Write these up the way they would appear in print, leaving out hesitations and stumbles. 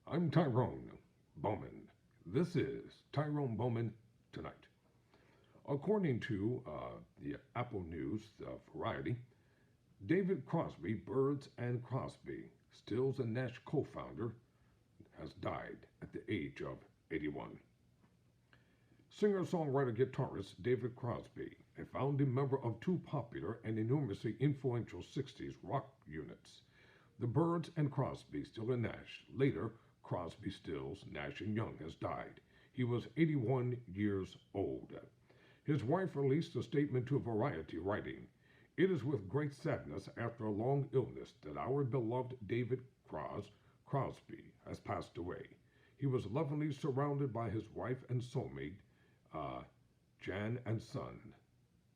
I'm Tyrone Bowman. This is Tyrone Bowman Tonight. According to the Apple News Variety, David Crosby, Birds and Crosby, Stills and Nash co-founder, has died at the age of 81. Singer-songwriter guitarist David Crosby, a founding member of two popular and enormously influential 60s rock units, the Birds and Crosby, Stills and Nash, later Crosby, Stills, Nash and Young, has died. He was 81 years old. His wife released a statement to Variety, writing, "It is with great sadness after a long illness that our beloved David Crosby has passed away. He was lovingly surrounded by his wife and soulmate, Jan, and son,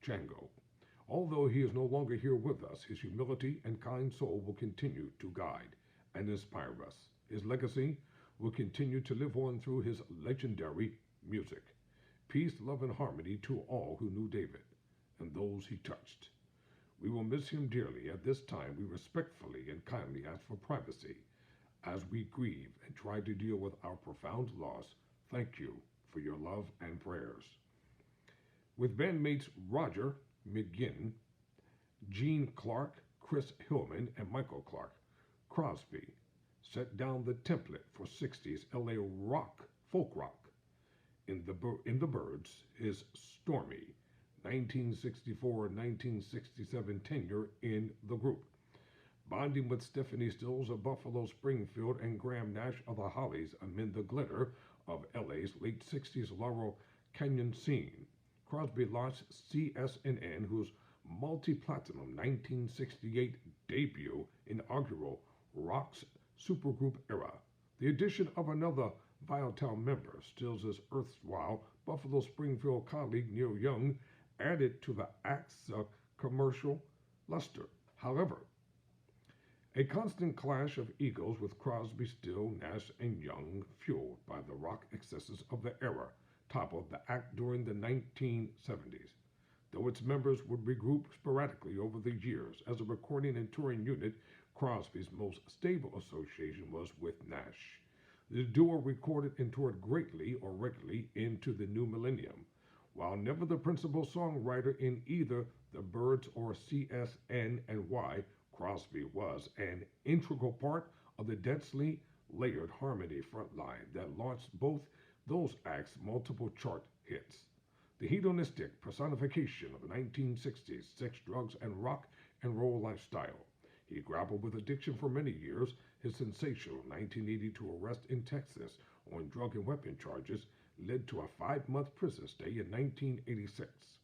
Django. Although he is no longer here with us, his humility and kind soul will continue to guide and inspire us. His legacy will continue to live on through his legendary music. Peace, love, and harmony to all who knew David and those he touched. We will miss him dearly. At this time, we respectfully and kindly ask for privacy as we grieve and try to deal with our profound loss. Thank you for your love and prayers." With bandmates Roger McGinn, Gene Clark, Chris Hillman, and Michael Clark, Crosby set down the template for 60s LA folk rock. In the Birds, his stormy 1964-1967 tenure in the group, bonding with Stephanie Stills of Buffalo Springfield and Graham Nash of the Hollies amid the glitter of LA's late 60s Laurel Canyon scene. Crosby launched CSNN, whose multi-platinum 1968 debut inaugural rock's supergroup era. The addition of another Vital member, Stills' erstwhile Buffalo Springfield colleague Neil Young, added to the act's commercial luster. However, a constant clash of egos with Crosby, Stills, Nash, and Young, fueled by the rock excesses of the era, toppled the act during the 1970s. Though its members would regroup sporadically over the years as a recording and touring unit, Crosby's most stable association was with Nash. The duo recorded and toured greatly or regularly into the new millennium. While never the principal songwriter in either the Birds or CSN&Y, Crosby was an integral part of the densely layered harmony frontline that launched both those acts' multiple chart hits. The hedonistic personification of the 1960s sex, drugs, and rock and roll lifestyle. He grappled with addiction for many years. His sensational 1982 arrest in Texas on drug and weapon charges led to a 5-month prison stay in 1986.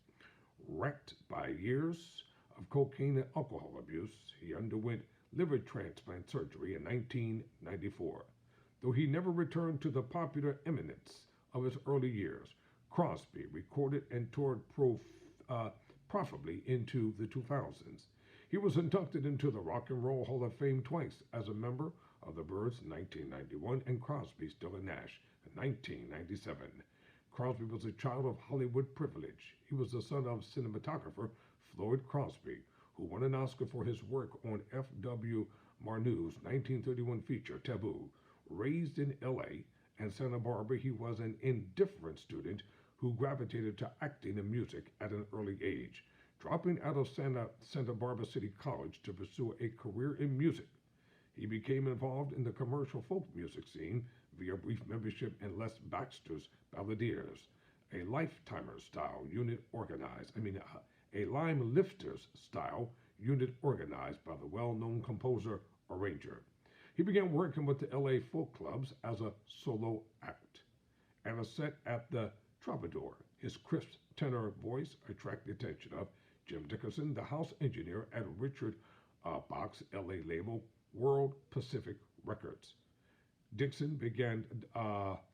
Wrecked by years of cocaine and alcohol abuse, he underwent liver transplant surgery in 1994. Though he never returned to the popular eminence of his early years, Crosby recorded and toured profitably into the 2000s. He was inducted into the Rock and Roll Hall of Fame twice as a member of the Birds in 1991 and Crosby, Stills and Nash in 1997. Crosby was a child of Hollywood privilege. He was the son of cinematographer Floyd Crosby, who won an Oscar for his work on F.W. Murnau's 1931 feature Taboo. Raised in L.A. and Santa Barbara, he was an indifferent student who gravitated to acting and music at an early age, dropping out of Santa Barbara City College to pursue a career in music. He became involved in the commercial folk music scene via brief membership in Les Baxter's Balladeers, a Lifetimers style unit a Lime Lifters style unit organized by the well-known composer arranger. He began working with the LA folk clubs as a solo act. At a set at the Troubadour, his crisp tenor voice attracted the attention of Jim Dickerson, the house engineer at Richard Bach's LA label World Pacific Records. Dixon began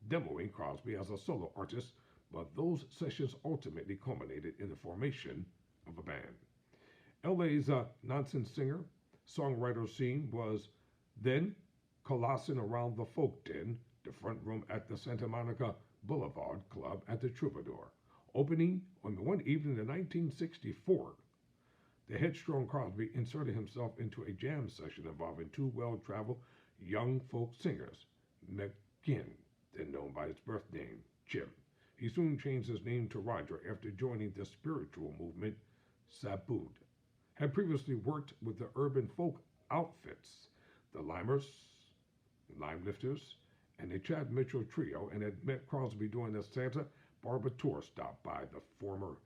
demoing Crosby as a solo artist, but those sessions ultimately culminated in the formation of a band. LA's nonsense singer songwriter scene was then coalescing around the Folk Den, the front room at the Santa Monica Boulevard Club at the Troubadour. Opening on one evening in 1964, the headstrong Crosby inserted himself into a jam session involving two well-traveled young folk singers, McGinn, then known by his birth name, Jim. He soon changed his name to Roger after joining the spiritual movement Sabud. Had previously worked with the urban folk outfits, the Limers, Limelifters, and the Chad Mitchell Trio, and had met Crosby during a Santa Barbara tour stop by the former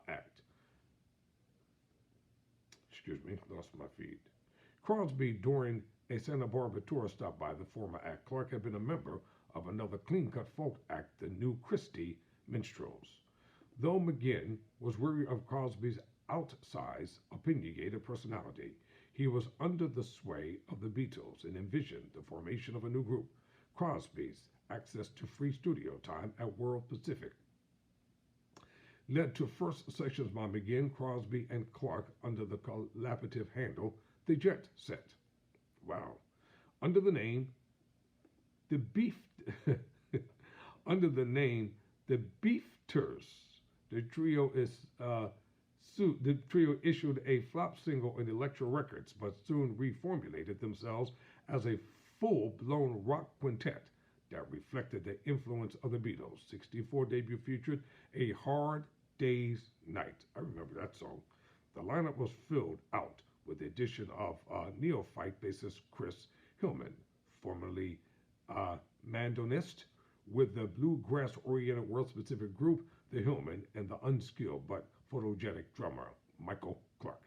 act. Excuse me, lost my feed. Crosby, during a Santa Barbara tour stop by the former act, Clark had been a member of another clean-cut folk act, the New Christie Minstrels. Though McGinn was weary of Crosby's outsized, opinionated personality, he was under the sway of the Beatles and envisioned the formation of a new group, Crosby's access to free studio time at World Pacific led to first sessions by McGinn, Crosby, and Clark under the collaborative handle The Jet Set. Wow. Under the name The Beef under the name The Beefters, the trio issued a flop single in Elektra Records, but soon reformulated themselves as a full-blown rock quintet that reflected the influence of the Beatles. 64 debut featured A Hard Day's Night. I remember that song. The lineup was filled out with the addition of neophyte bassist Chris Hillman, formerly mandolist with the bluegrass-oriented world-specific group, the Hillman, and the unskilled but photogenic drummer, Michael Clark.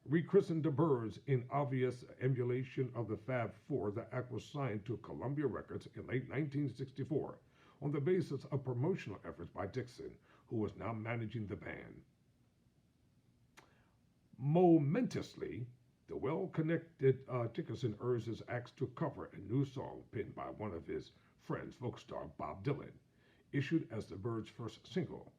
Rechristened the Byrds in obvious emulation of the Fab Four, the act was signed to Columbia Records in late 1964 on the basis of promotional efforts by Dixon, who was now managing the band. Momentously, the well-connected Dickinson urged his acts to cover a new song penned by one of his friends, folk star Bob Dylan, issued as the Byrds' first single.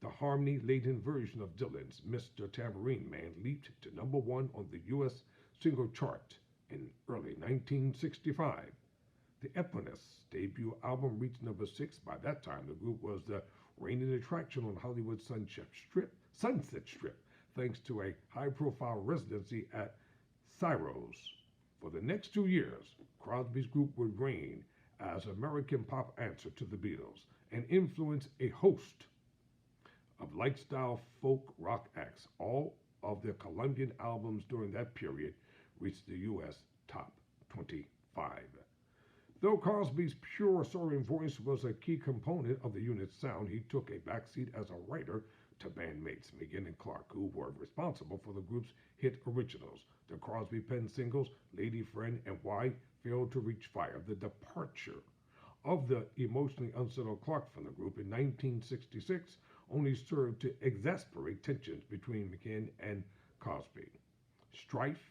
The harmony-laden version of Dylan's Mr. Tambourine Man leaped to #1 on the U.S. single chart in early 1965. The eponymous debut album reached #6. By that time, the group was the reigning attraction on Hollywood's Sunset Strip, thanks to a high-profile residency at Ciro's. For the next 2 years, Crosby's group would reign as American pop answer to the Beatles and influence a host of like-style folk rock acts. All of their Colombian albums during that period reached the U.S. top 25. Though Crosby's pure soaring voice was a key component of the unit's sound, he took a backseat as a writer to bandmates McGinn and Clark, who were responsible for the group's hit originals. The Crosby penned singles Lady Friend and Why failed to reach fire. The departure of the emotionally unsettled Clark from the group in 1966 only served to exasperate tensions between McGinn and Crosby. Strife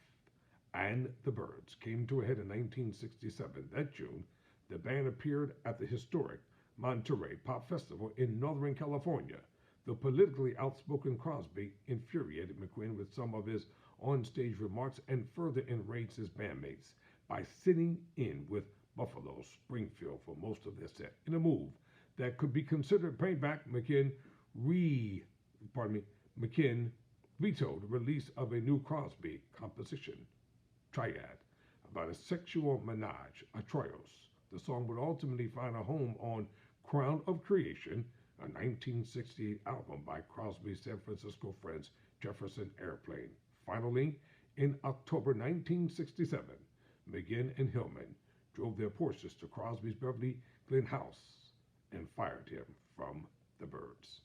and the Byrds came to a head in 1967. That June, the band appeared at the historic Monterey Pop Festival in Northern California. The politically outspoken Crosby infuriated McGinn with some of his on-stage remarks and further enraged his bandmates by sitting in with Buffalo Springfield for most of their set. In a move that could be considered payback, McGinn vetoed the release of a new Crosby composition, Triad, about a sexual menage a trois. The song would ultimately find a home on Crown of Creation, a 1968 album by Crosby's San Francisco friends Jefferson Airplane. Finally, in October 1967, McGinn and Hillman drove their Porsches to Crosby's Beverly Glen house and fired him from the Byrds.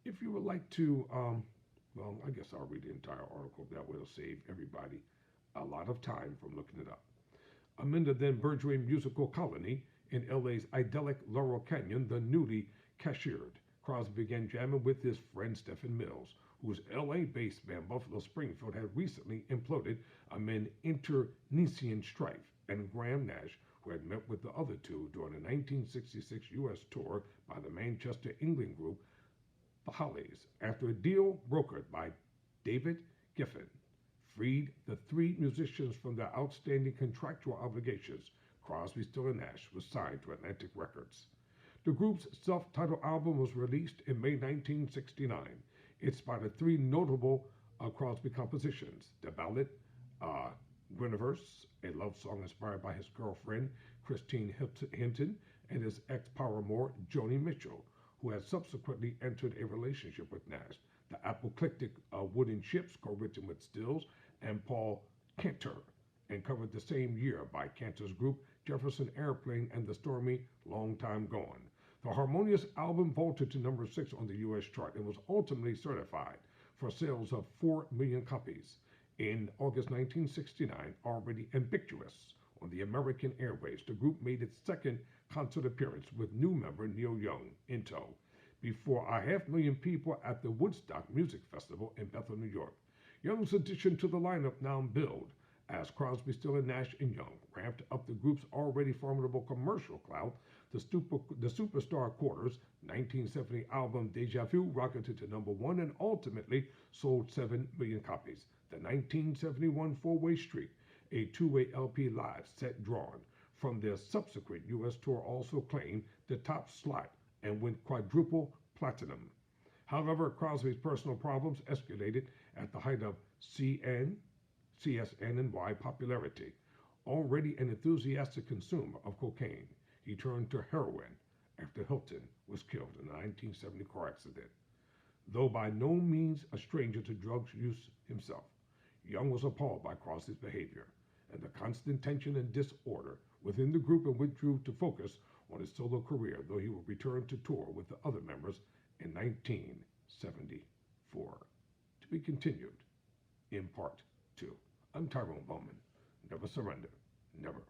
If you would like to, I guess I'll read the entire article. That will save everybody a lot of time from looking it up. Amid the then burgeoning musical colony in LA's idyllic Laurel Canyon, the newly cashiered, Crosby began jamming with his friend Stephen Mills, whose LA-based band Buffalo Springfield had recently imploded amid internecine strife, and Graham Nash, who had met with the other two during the 1966 U.S. tour by the Manchester, England group The Hollies. After a deal brokered by David Geffen freed the three musicians from their outstanding contractual obligations, Crosby, Stills and Nash was signed to Atlantic Records. The group's self-titled album was released in May 1969. It spotted three notable Crosby compositions: the ballad Guinevere's, a love song inspired by his girlfriend, Christine Hinton, and his ex-paramour, Joni Mitchell, who had subsequently entered a relationship with Nash. The Apocalyptic Wooden Ships, co-written with Stills and Paul Cantor, and covered the same year by Cantor's group Jefferson Airplane and the stormy Long Time Gone. The harmonious album vaulted to number 6 on the U.S. chart and was ultimately certified for sales of 4 million copies. In August 1969, already ubiquitous on the American airwaves, the group made its second concert appearance with new member Neil Young in tow before a 500,000 people at the Woodstock Music Festival in Bethel, New York. Young's addition to the lineup now built as Crosby, Stills, Nash, and Young ramped up the group's already formidable commercial clout. The Superstar Quarters 1970 album Deja Vu rocketed to number 1 and ultimately sold 7 million copies. The 1971 Four-Way Street, a two-way LP live set drawn from their subsequent U.S. tour, also claimed the top slot and went quadruple platinum. However, Crosby's personal problems escalated at the height of CSN&Y popularity. Already an enthusiastic consumer of cocaine, he turned to heroin after Hilton was killed in a 1970 car accident. Though by no means a stranger to drug use himself, Young was appalled by Crosby's behavior and the constant tension and disorder within the group and withdrew to focus on his solo career, though he would return to tour with the other members in 1974. To be continued in part 2. I'm Tyrone Bowman. Never surrender, never